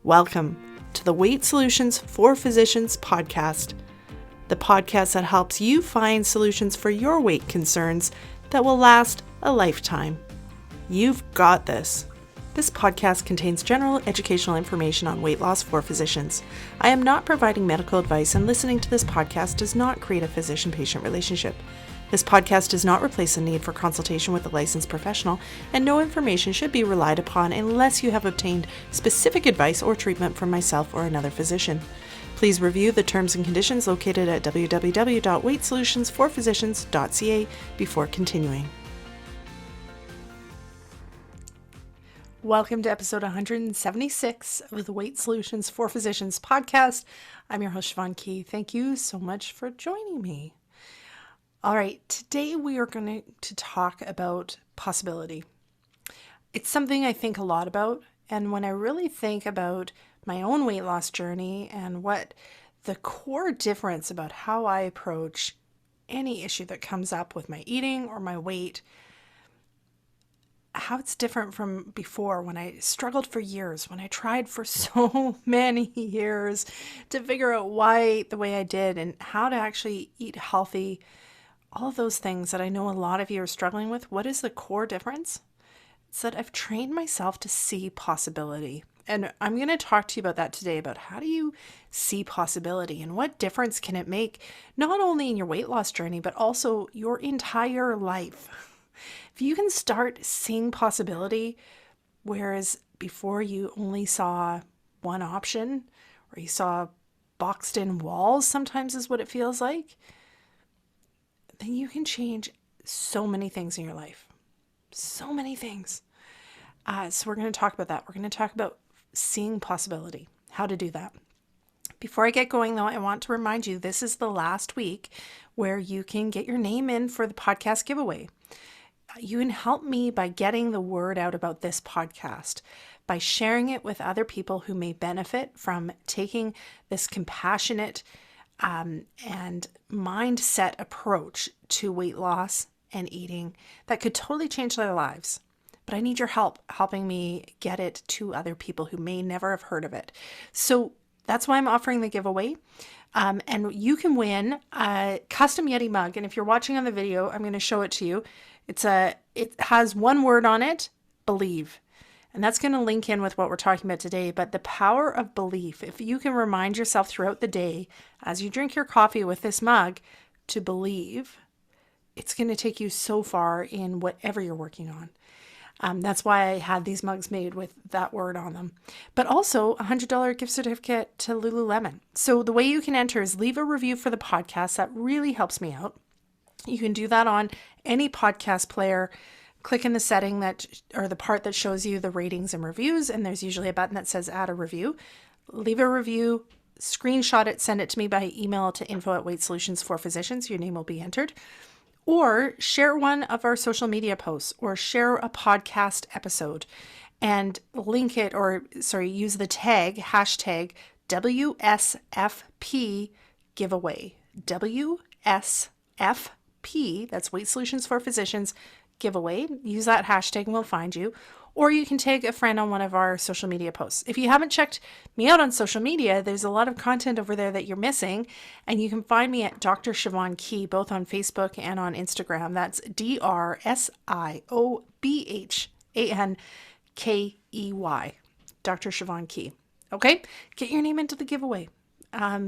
Welcome to the Weight Solutions for Physicians podcast, the podcast that helps you find solutions for your weight concerns that will last a lifetime. You've got this. This podcast contains general educational information on weight loss for physicians. I am not providing medical advice, and listening to this podcast does not create a physician-patient relationship. This podcast does not replace the need for consultation with a licensed professional, and no information should be relied upon unless you have obtained specific advice or treatment from myself or another physician. Please review the terms and conditions located at www.weightsolutionsforphysicians.ca before continuing. Welcome to episode 176 of the Weight Solutions for Physicians podcast. I'm your host, Siobhan Key. Thank you so much for joining me. All right, today we are going to talk about possibility. It's something I think a lot about, and when I really think about my own weight loss journey and what the core difference about how I approach any issue that comes up with my eating or my weight, how it's different from before when I struggled for years, when I tried for so many years to figure out why I ate the way I did and how to actually eat healthy. All of those things that I know a lot of you are struggling with. What is the core difference? It's that I've trained myself to see possibility. And I'm going to talk to you about that today, about how do you see possibility and what difference can it make, not only in your weight loss journey, but also your entire life. If you can start seeing possibility, whereas before you only saw one option, or you saw boxed in walls, sometimes is what it feels like, then you can change so many things in your life. So many things. So we're going to talk about that. We're going to talk about seeing possibility, how to do that. Before I get going, though, I want to remind you, this is the last week where you can get your name in for the podcast giveaway. You can help me by getting the word out about this podcast, by sharing it with other people who may benefit from taking this compassionate and mindset approach to weight loss and eating that could totally change their lives. But I need your help helping me get it to other people who may never have heard of it. So that's why I'm offering the giveaway. And you can win a custom Yeti mug. And if you're watching on the video, I'm going to show it to you. It has one word on it, believe. And that's going to link in with what we're talking about today. But the power of belief, if you can remind yourself throughout the day, as you drink your coffee with this mug, to believe, it's going to take you so far in whatever you're working on. That's why I had these mugs made with that word on them. But also a $100 gift certificate to Lululemon. So the way you can enter is leave a review for the podcast. That really helps me out. You can do that on any podcast player. Click in the setting or the part that shows you the ratings and reviews, and there's usually a button that says add a review. Leave a review, screenshot it, send it to me by email to info@weightsolutionsforphysicians. Your name will be entered. Or share one of our social media posts, or share a podcast episode and link it, use the hashtag WSFP giveaway. WSFP, that's Weight Solutions for Physicians giveaway. Use that hashtag and we'll find you. Or you can tag a friend on one of our social media posts. If you haven't checked me out on social media, there's a lot of content over there that you're missing. And you can find me at Dr. Siobhan Key, both on Facebook and on Instagram. That's DrSiobhanKey, Dr. Siobhan Key. Okay? Get your name into the giveaway.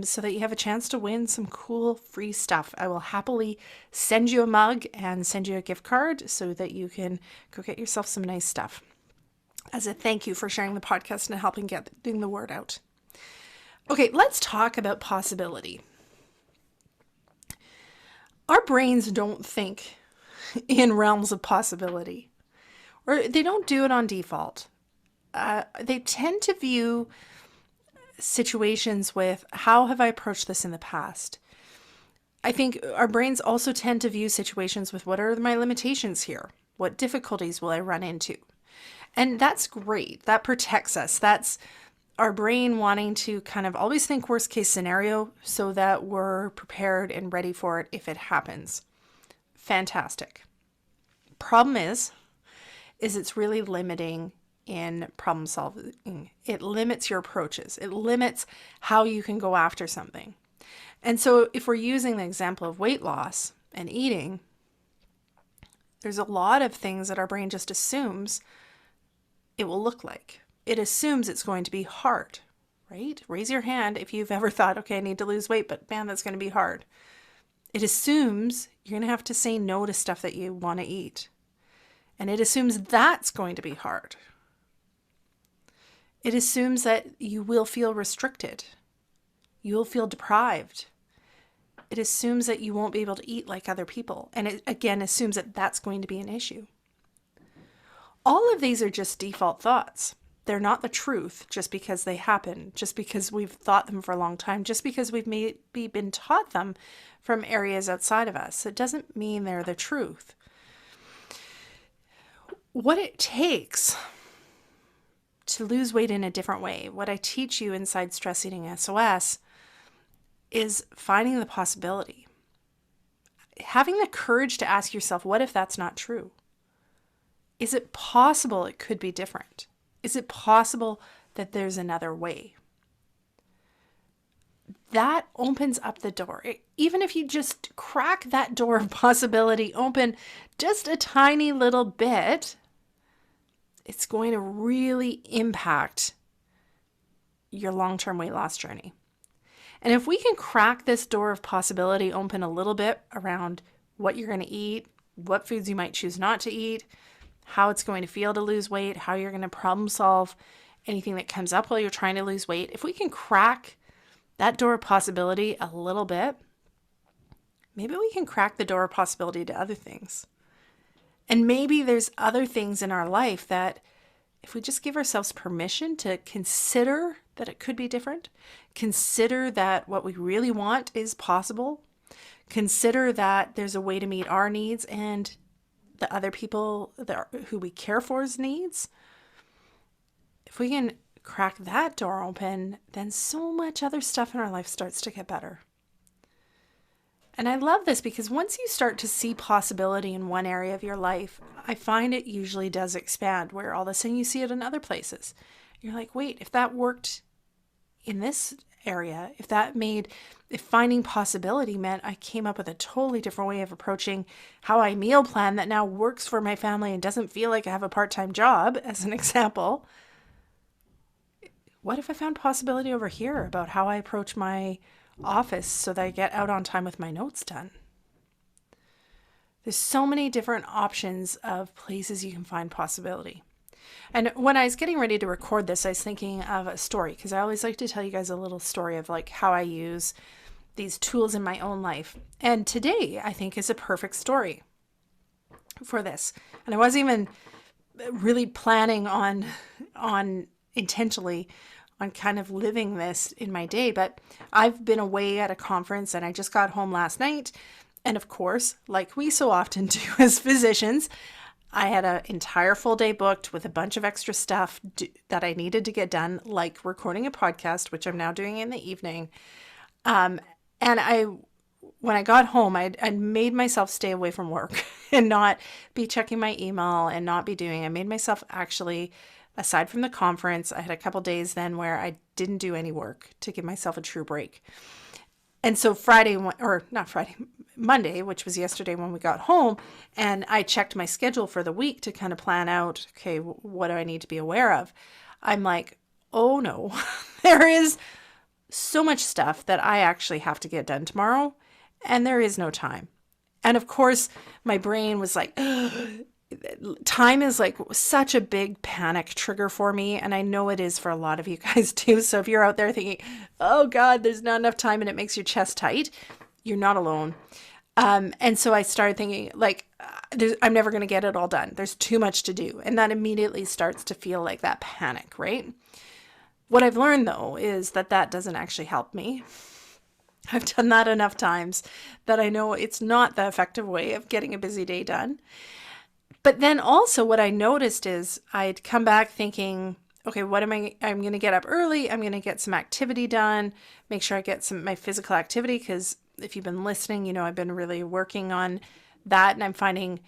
So that you have a chance to win some cool free stuff. I will happily send you a mug and send you a gift card so that you can go get yourself some nice stuff as a thank you for sharing the podcast and helping getting the word out. Okay, let's talk about possibility. Our brains don't think in realms of possibility, or they don't do it on default. They tend to view situations with, how have I approached this in the past? I think our brains also tend to view situations with, what are my limitations here? What difficulties will I run into? And that's great. That protects us. That's our brain wanting to kind of always think worst case scenario so that we're prepared and ready for it if it happens. Fantastic. Problem is it's really limiting in problem solving. It limits your approaches. It limits how you can go after something. And so if we're using the example of weight loss and eating, there's a lot of things that our brain just assumes it will look like. It assumes it's going to be hard, right? Raise your hand if you've ever thought, okay, I need to lose weight, but man, that's going to be hard. It assumes you're going to have to say no to stuff that you want to eat. And it assumes that's going to be hard. It assumes that you will feel restricted. You will feel deprived. It assumes that you won't be able to eat like other people. And it again assumes that that's going to be an issue. All of these are just default thoughts. They're not the truth just because they happen, just because we've thought them for a long time, just because we've maybe been taught them from areas outside of us. It doesn't mean they're the truth. What it takes to lose weight in a different way, what I teach you inside Stress Eating SOS, is finding the possibility. Having the courage to ask yourself, what if that's not true? Is it possible it could be different? Is it possible that there's another way? That opens up the door. Even if you just crack that door of possibility open just a tiny little bit, it's going to really impact your long-term weight loss journey. And if we can crack this door of possibility open a little bit around what you're going to eat, what foods you might choose not to eat, how it's going to feel to lose weight, how you're going to problem solve anything that comes up while you're trying to lose weight, if we can crack that door of possibility a little bit, maybe we can crack the door of possibility to other things. And maybe there's other things in our life that if we just give ourselves permission to consider that it could be different, consider that what we really want is possible, consider that there's a way to meet our needs and the other people who we care for's needs. If we can crack that door open, then so much other stuff in our life starts to get better. And I love this because once you start to see possibility in one area of your life, I find it usually does expand, where all of a sudden you see it in other places. You're like, wait, if that worked in this area, if finding possibility meant I came up with a totally different way of approaching how I meal plan that now works for my family and doesn't feel like I have a part-time job, as an example, what if I found possibility over here about how I approach my office so that I get out on time with my notes done? There's so many different options of places you can find possibility. And when I was getting ready to record this, I was thinking of a story, because I always like to tell you guys a little story of like how I use these tools in my own life. And today, I think, is a perfect story for this. And I wasn't even really planning on intentionally on kind of living this in my day, but I've been away at a conference and I just got home last night. And of course, like we so often do as physicians, I had an entire full day booked with a bunch of extra stuff that I needed to get done, like recording a podcast, which I'm now doing in the evening. And when I got home, I'd made myself stay away from work and not be checking my email and not be doing. I made myself actually, aside from the conference, I had a couple days then where I didn't do any work to give myself a true break. And so Monday, which was yesterday when we got home, and I checked my schedule for the week to kind of plan out, okay, what do I need to be aware of? I'm like, oh no, there is so much stuff that I actually have to get done tomorrow, and there is no time. And of course, my brain was like, time is like such a big panic trigger for me. And I know it is for a lot of you guys too. So if you're out there thinking, oh God, there's not enough time and it makes your chest tight, you're not alone. And so I started thinking like, I'm never going to get it all done. There's too much to do. And that immediately starts to feel like that panic, right? What I've learned though, is that doesn't actually help me. I've done that enough times that I know it's not the effective way of getting a busy day done. But then also what I noticed is I'd come back thinking, okay, I'm going to get up early. I'm going to get some activity done, make sure I get my physical activity. Because if you've been listening, I've been really working on that. And I'm finding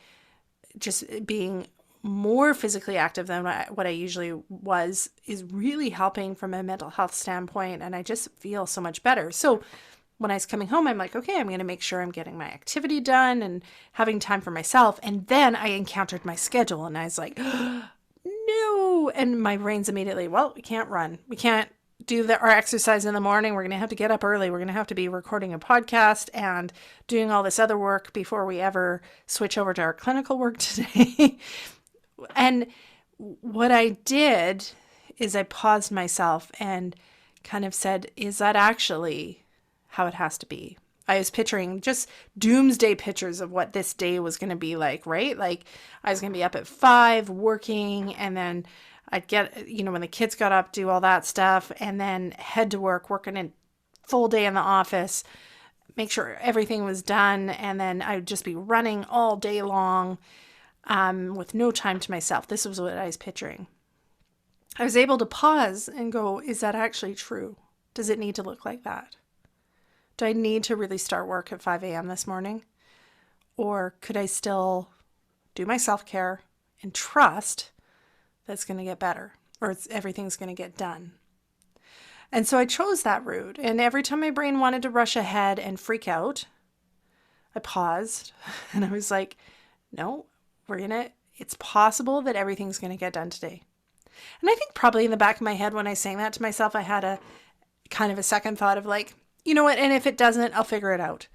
just being more physically active than what I usually was is really helping from a mental health standpoint. And I just feel so much better. So when I was coming home, I'm like, okay, I'm going to make sure I'm getting my activity done and having time for myself. And then I encountered my schedule and I was like, no. And my brain's immediately, well, we can't run. We can't do our exercise in the morning. We're going to have to get up early. We're going to have to be recording a podcast and doing all this other work before we ever switch over to our clinical work today. And what I did is I paused myself and kind of said, is that actually how it has to be? I was picturing just doomsday pictures of what this day was going to be like, right? Like I was going to be up at 5 working, and then I'd get, when the kids got up, do all that stuff, and then head to work, working a full day in the office, make sure everything was done. And then I would just be running all day long with no time to myself. This was what I was picturing. I was able to pause and go, is that actually true? Does it need to look like that? Do I need to really start work at 5 a.m. this morning? Or could I still do my self-care and trust that it's going to get better, or everything's going to get done? And so I chose that route. And every time my brain wanted to rush ahead and freak out, I paused and I was like, no, it's possible that everything's going to get done today. And I think probably in the back of my head when I sang that to myself, I had a kind of a second thought of like, you know what? And if it doesn't, I'll figure it out.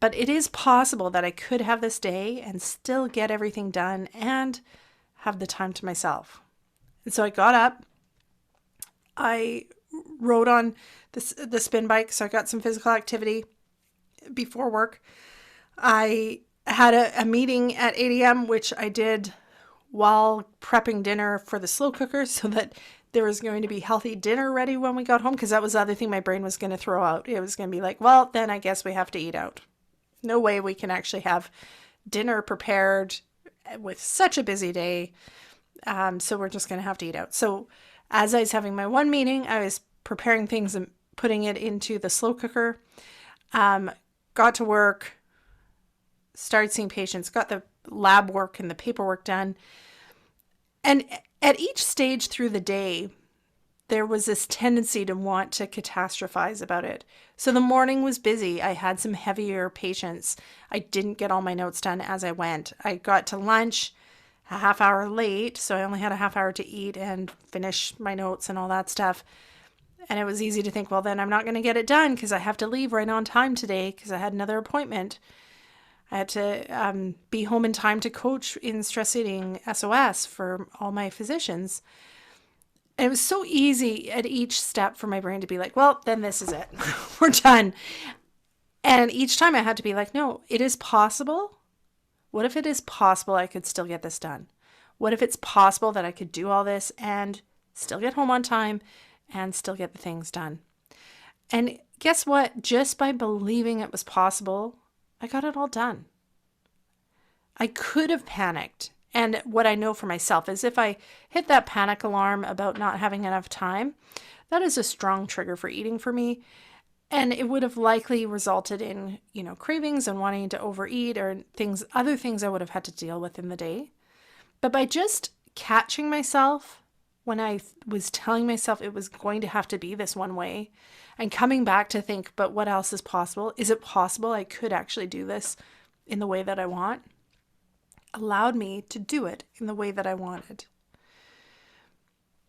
But it is possible that I could have this day and still get everything done and have the time to myself. And so I got up, I rode on the spin bike. So I got some physical activity before work. I had a meeting at 8 a.m., which I did while prepping dinner for the slow cooker so that there was going to be healthy dinner ready when we got home, because that was the other thing my brain was going to throw out. It was going to be like, well, then I guess we have to eat out. No way we can actually have dinner prepared with such a busy day. So we're just going to have to eat out. So as I was having my one meeting, I was preparing things and putting it into the slow cooker. Got to work, started seeing patients, got the lab work and the paperwork done. And at each stage through the day, there was this tendency to want to catastrophize about it. So the morning was busy. I had some heavier patients. I didn't get all my notes done as I went. I got to lunch a half hour late, so I only had a half hour to eat and finish my notes and all that stuff. And it was easy to think, well, then I'm not going to get it done because I have to leave right on time today because I had another appointment. I had to be home in time to coach in stress eating SOS for all my physicians. And it was so easy at each step for my brain to be like, well, then this is it. We're done. And each time I had to be like, no, it is possible. What if it is possible I could still get this done? What if it's possible that I could do all this and still get home on time and still get the things done? And guess what? Just by believing it was possible, I got it all done. I could have panicked. And what I know for myself is if I hit that panic alarm about not having enough time, that is a strong trigger for eating for me. And it would have likely resulted in, cravings and wanting to overeat or other things I would have had to deal with in the day. But by just catching myself when I was telling myself it was going to have to be this one way and coming back to think, but what else is possible? Is it possible I could actually do this in the way that I want? Allowed me to do it in the way that I wanted.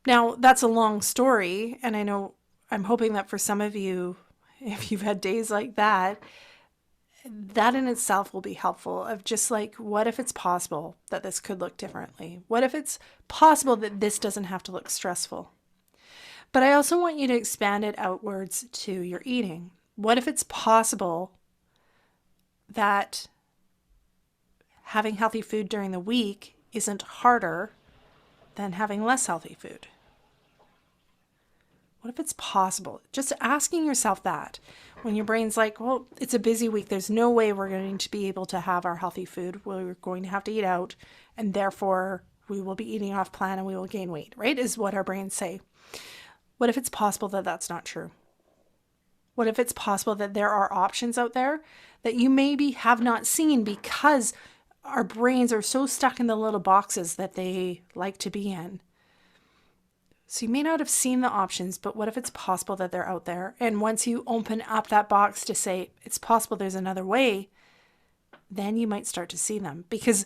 Now, that's a long story, and I'm hoping that for some of you, if you've had days like that in itself will be helpful of just like, what if it's possible that this could look differently? What if it's possible that this doesn't have to look stressful? But I also want you to expand it outwards to your eating. What if it's possible that having healthy food during the week isn't harder than having less healthy food? What if it's possible? Just asking yourself that when your brain's like, well, it's a busy week. There's no way we're going to be able to have our healthy food. We're going to have to eat out, and therefore we will be eating off plan and we will gain weight, right? Is what our brains say. What if it's possible that that's not true? What if it's possible that there are options out there that you maybe have not seen because our brains are so stuck in the little boxes that they like to be in. So you may not have seen the options, but what if it's possible that they're out there? And once you open up that box to say, it's possible there's another way, then you might start to see them. Because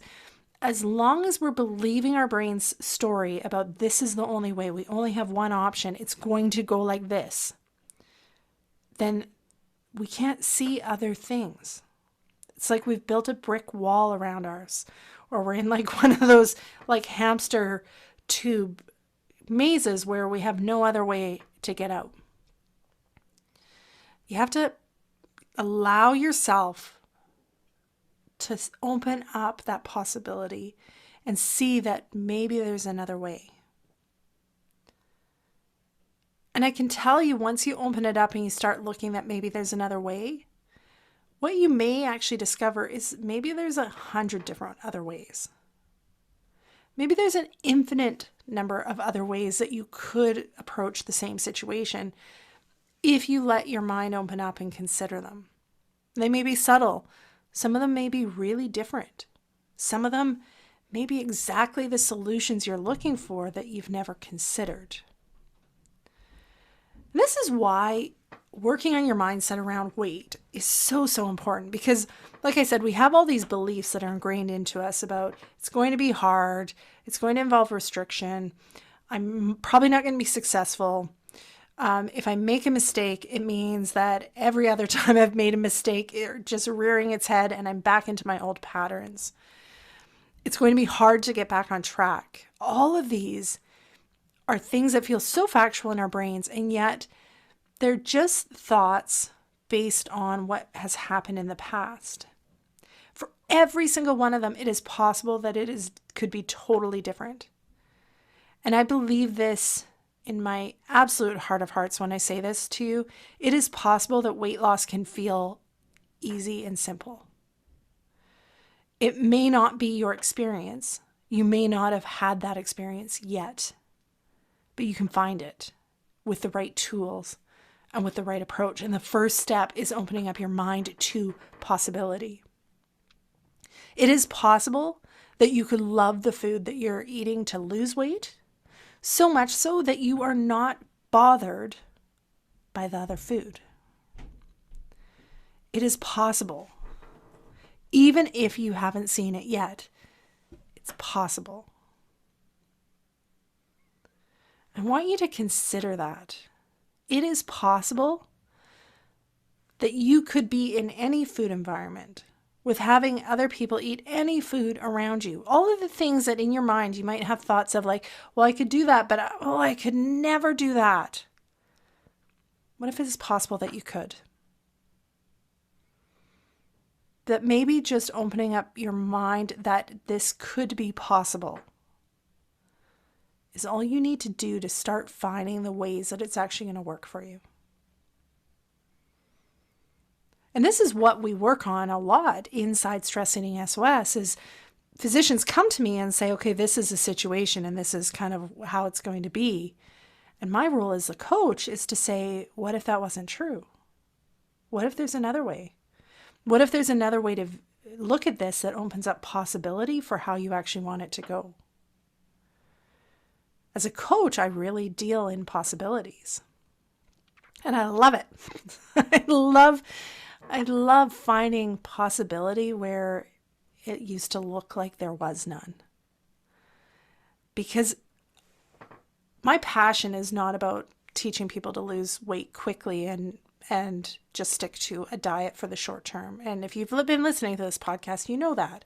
as long as we're believing our brain's story about this is the only way, we only have one option, it's going to go like this, then we can't see other things. It's like we've built a brick wall around ours, or we're in like one of those like hamster tube mazes where we have no other way to get out. You have to allow yourself to open up that possibility and see that maybe there's another way. And I can tell you, once you open it up and you start looking that maybe there's another way, what you may actually discover is maybe there's 100 different other ways. Maybe there's an infinite number of other ways that you could approach the same situation if you let your mind open up and consider them. They may be subtle. Some of them may be really different. Some of them may be exactly the solutions you're looking for that you've never considered. And this is why working on your mindset around weight is so important, because like I said, we have all these beliefs that are ingrained into us about it's going to be hard, it's going to involve restriction, I'm probably not going to be successful. If I make a mistake, it means that every other time I've made a mistake, it's just rearing its head and I'm back into my old patterns. It's going to be hard to get back on track. All of these are things that feel so factual in our brains, and yet they're just thoughts based on what has happened in the past. For every single one of them, it is possible that could be totally different. And I believe this in my absolute heart of hearts when I say this to you. It is possible that weight loss can feel easy and simple. It may not be your experience. You may not have had that experience yet, but you can find it with the right tools and with the right approach. And the first step is opening up your mind to possibility. It is possible that you could love the food that you're eating to lose weight, so much so that you are not bothered by the other food. It is possible. Even if you haven't seen it yet, it's possible. I want you to consider that. It is possible that you could be in any food environment with having other people eat any food around you. All of the things that in your mind you might have thoughts of like, well, I could do that, but I could never do that. What if it is possible that you could? That maybe just opening up your mind that this could be possible is all you need to do to start finding the ways that it's actually going to work for you. And this is what we work on a lot inside Stress Eating SOS is physicians come to me and say, okay, this is a situation and this is kind of how it's going to be. And my role as a coach is to say, what if that wasn't true? What if there's another way? What if there's another way to look at this that opens up possibility for how you actually want it to go? As a coach, I really deal in possibilities. And I love it. I love finding possibility where it used to look like there was none. Because my passion is not about teaching people to lose weight quickly and just stick to a diet for the short term. And if you've been listening to this podcast, you know that.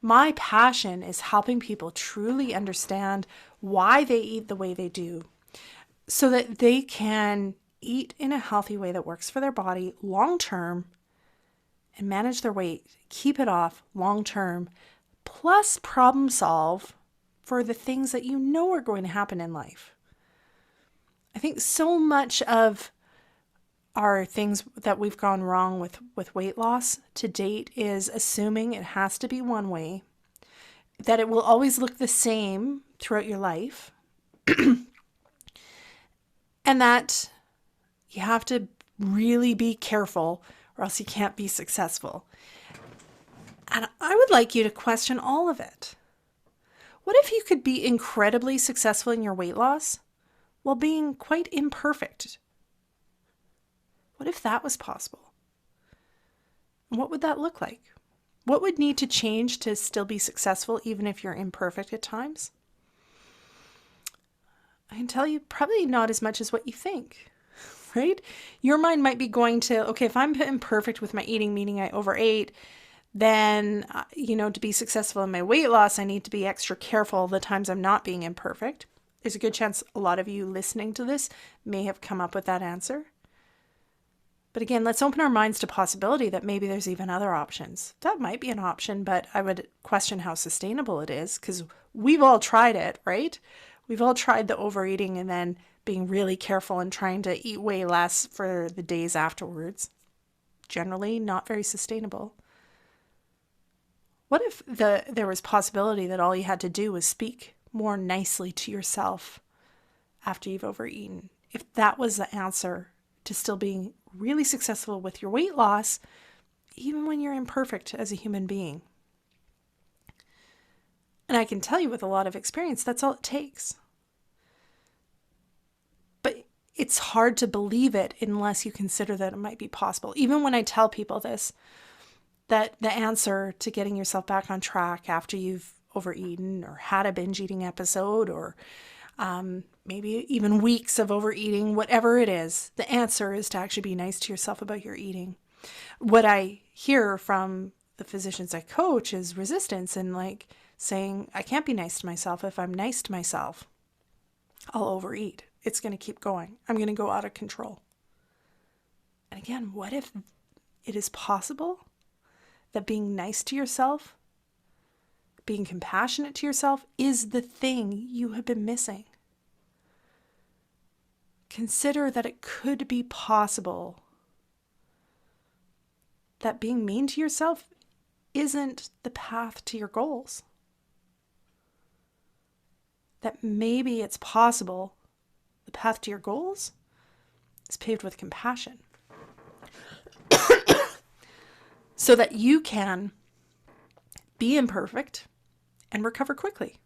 My passion is helping people truly understand why they eat the way they do so that they can eat in a healthy way that works for their body long term and manage their weight, keep it off long term, plus problem solve for the things that you know are going to happen in life. I think so much of our things that we've gone wrong with weight loss to date is assuming it has to be one way, that it will always look the same throughout your life, and that you have to really be careful or else you can't be successful. And I would like you to question all of it. What if you could be incredibly successful in your weight loss while being quite imperfect? What if that was possible? And what would that look like? What would need to change to still be successful even if you're imperfect at times? I can tell you probably not as much as what you think, right? Your mind might be going to, okay, if I'm imperfect with my eating, meaning I overate, then, to be successful in my weight loss, I need to be extra careful the times I'm not being imperfect. There's a good chance a lot of you listening to this may have come up with that answer. But again, let's open our minds to possibility that maybe there's even other options. That might be an option, but I would question how sustainable it is, because we've all tried it, right? We've all tried the overeating and then being really careful and trying to eat way less for the days afterwards. Generally not very sustainable. What if there was possibility that all you had to do was speak more nicely to yourself after you've overeaten? If that was the answer to still being really successful with your weight loss, even when you're imperfect as a human being. And I can tell you with a lot of experience, that's all it takes. But it's hard to believe it unless you consider that it might be possible. Even when I tell people this, that the answer to getting yourself back on track after you've overeaten or had a binge eating episode or maybe even weeks of overeating, whatever it is, the answer is to actually be nice to yourself about your eating. What I hear from the physicians I coach is resistance and like saying, I can't be nice to myself. If I'm nice to myself, I'll overeat. It's going to keep going. I'm going to go out of control. And again, what if it is possible that being nice to yourself, being compassionate to yourself is the thing you have been missing? Consider that it could be possible that being mean to yourself isn't the path to your goals. That maybe it's possible the path to your goals is paved with compassion. So that you can be imperfect and recover quickly.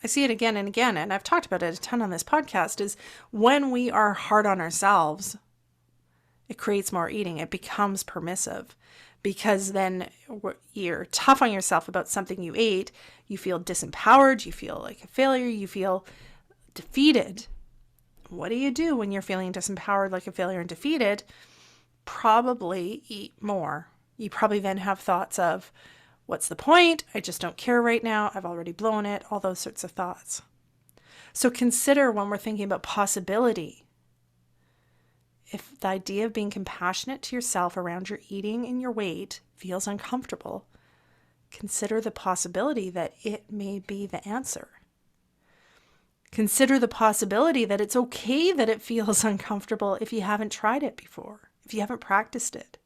I see it again and again, and I've talked about it a ton on this podcast, is when we are hard on ourselves, it creates more eating. It becomes permissive because then you're tough on yourself about something you ate. You feel disempowered. You feel like a failure. You feel defeated. What do you do when you're feeling disempowered, like a failure and defeated? Probably eat more. You probably then have thoughts of, what's the point? I just don't care right now. I've already blown it. All those sorts of thoughts. So consider when we're thinking about possibility, if the idea of being compassionate to yourself around your eating and your weight feels uncomfortable, consider the possibility that it may be the answer. Consider the possibility that it's okay that it feels uncomfortable if you haven't tried it before, if you haven't practiced it.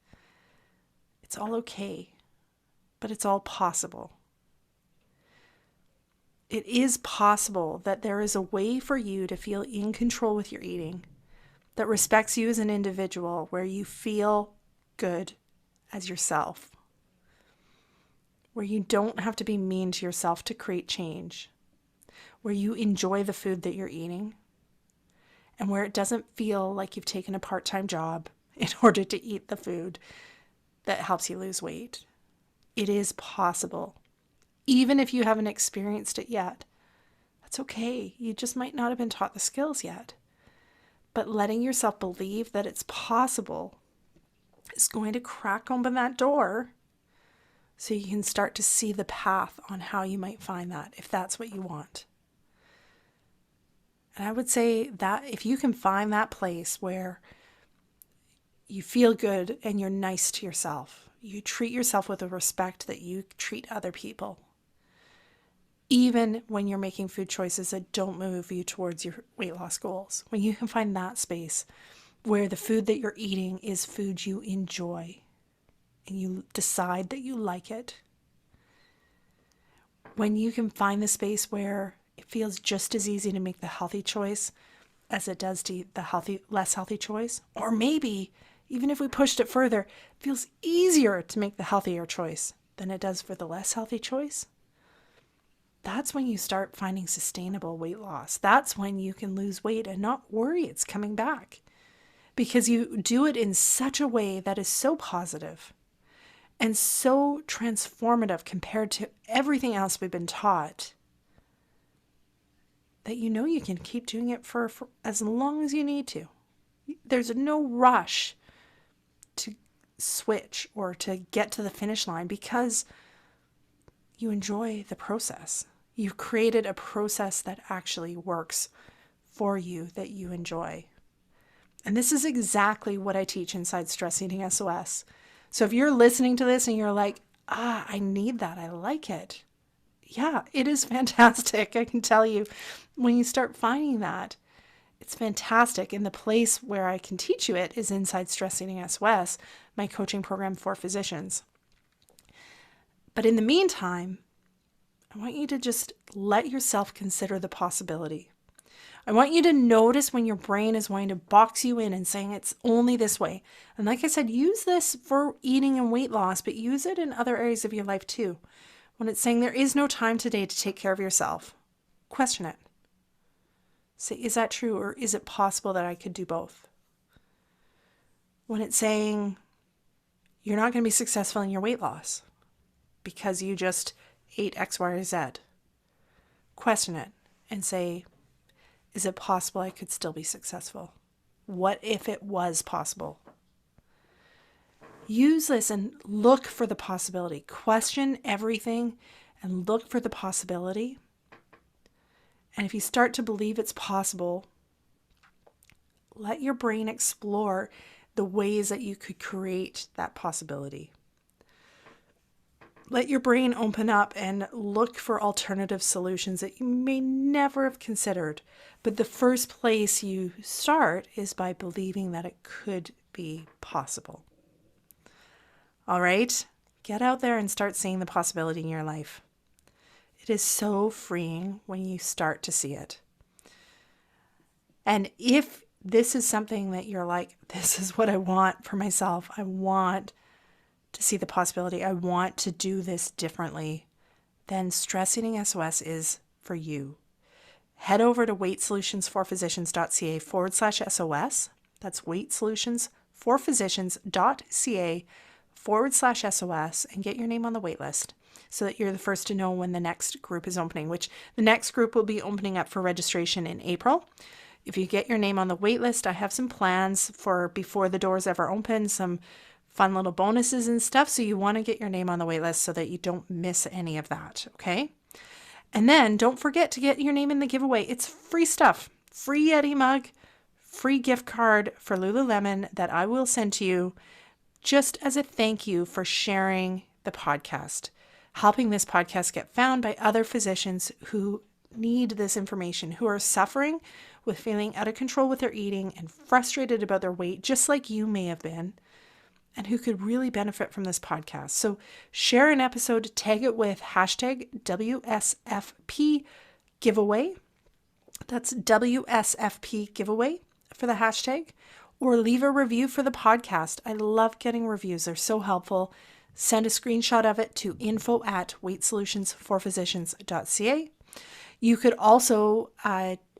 It's all okay, but it's all possible. It is possible that there is a way for you to feel in control with your eating, that respects you as an individual, where you feel good as yourself, where you don't have to be mean to yourself to create change, where you enjoy the food that you're eating, and where it doesn't feel like you've taken a part-time job in order to eat the food that helps you lose weight. It is possible. Even if you haven't experienced it yet, that's okay. You just might not have been taught the skills yet. But letting yourself believe that it's possible is going to crack open that door so you can start to see the path on how you might find that, if that's what you want. And I would say that if you can find that place where you feel good and you're nice to yourself, you treat yourself with the respect that you treat other people, even when you're making food choices that don't move you towards your weight loss goals, when you can find that space where the food that you're eating is food you enjoy and you decide that you like it, when you can find the space where it feels just as easy to make the healthy choice as it does to eat the less healthy choice, or maybe even if we pushed it further, it feels easier to make the healthier choice than it does for the less healthy choice. That's when you start finding sustainable weight loss. That's when you can lose weight and not worry it's coming back, because you do it in such a way that is so positive and so transformative compared to everything else we've been taught, that you know you can keep doing it for as long as you need to. There's no rush to switch or to get to the finish line, because you enjoy the process. You've created a process that actually works for you, that you enjoy. And this is exactly what I teach inside Stress Eating SOS. So if you're listening to this and you're like, I need that, I like it. Yeah, it is fantastic. I can tell you, when you start finding that, it's fantastic. And the place where I can teach you it is inside Stress Eating SOS, my coaching program for physicians. But in the meantime, I want you to just let yourself consider the possibility. I want you to notice when your brain is wanting to box you in and saying it's only this way. And like I said, use this for eating and weight loss, but use it in other areas of your life too. When it's saying there is no time today to take care of yourself, question it. Say, is that true, or is it possible that I could do both? When it's saying you're not going to be successful in your weight loss because you just ate X, Y, or Z, question it and say, is it possible I could still be successful? What if it was possible? Use this and look for the possibility. Question everything and look for the possibility. And if you start to believe it's possible, let your brain explore the ways that you could create that possibility. Let your brain open up and look for alternative solutions that you may never have considered. But the first place you start is by believing that it could be possible. All right, get out there and start seeing the possibility in your life. It is so freeing when you start to see it. And if this is something that you're like, this is what I want for myself, I want to see the possibility, I want to do this differently, then Stress Eating SOS is for you. Head over to weightsolutionsforphysicians.ca/SOS. That's weightsolutionsforphysicians.ca/SOS and get your name on the wait list so that you're the first to know when the next group is opening, which the next group will be opening up for registration in April. If you get your name on the wait list, I have some plans for before the doors ever open, some fun little bonuses and stuff. So you want to get your name on the wait list so that you don't miss any of that. Okay. And then don't forget to get your name in the giveaway. It's free stuff, free Yeti mug, free gift card for Lululemon that I will send to you just as a thank you for sharing the podcast, helping this podcast get found by other physicians who need this information, who are suffering with feeling out of control with their eating and frustrated about their weight, just like you may have been, and who could really benefit from this podcast. So share an episode, tag it with hashtag WSFP giveaway. That's WSFP giveaway for the hashtag, or leave a review for the podcast. I love getting reviews. They're so helpful. Send a screenshot of it to info@weightsolutionsforphysicians.ca. You could also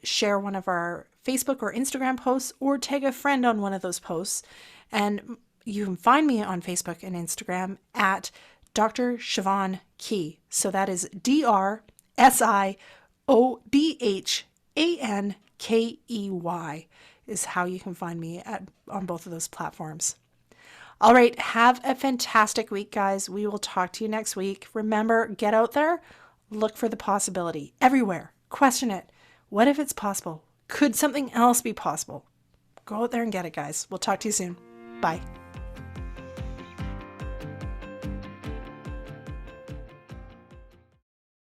share one of our Facebook or Instagram posts, or tag a friend on one of those posts. And you can find me on Facebook and Instagram at Dr. Siobhan Key. So that is DrSiobhankey is how you can find me on both of those platforms. All right, have a fantastic week, guys. We will talk to you next week. Remember, get out there, look for the possibility everywhere. Question it. What if it's possible? Could something else be possible? Go out there and get it, guys. We'll talk to you soon. Bye.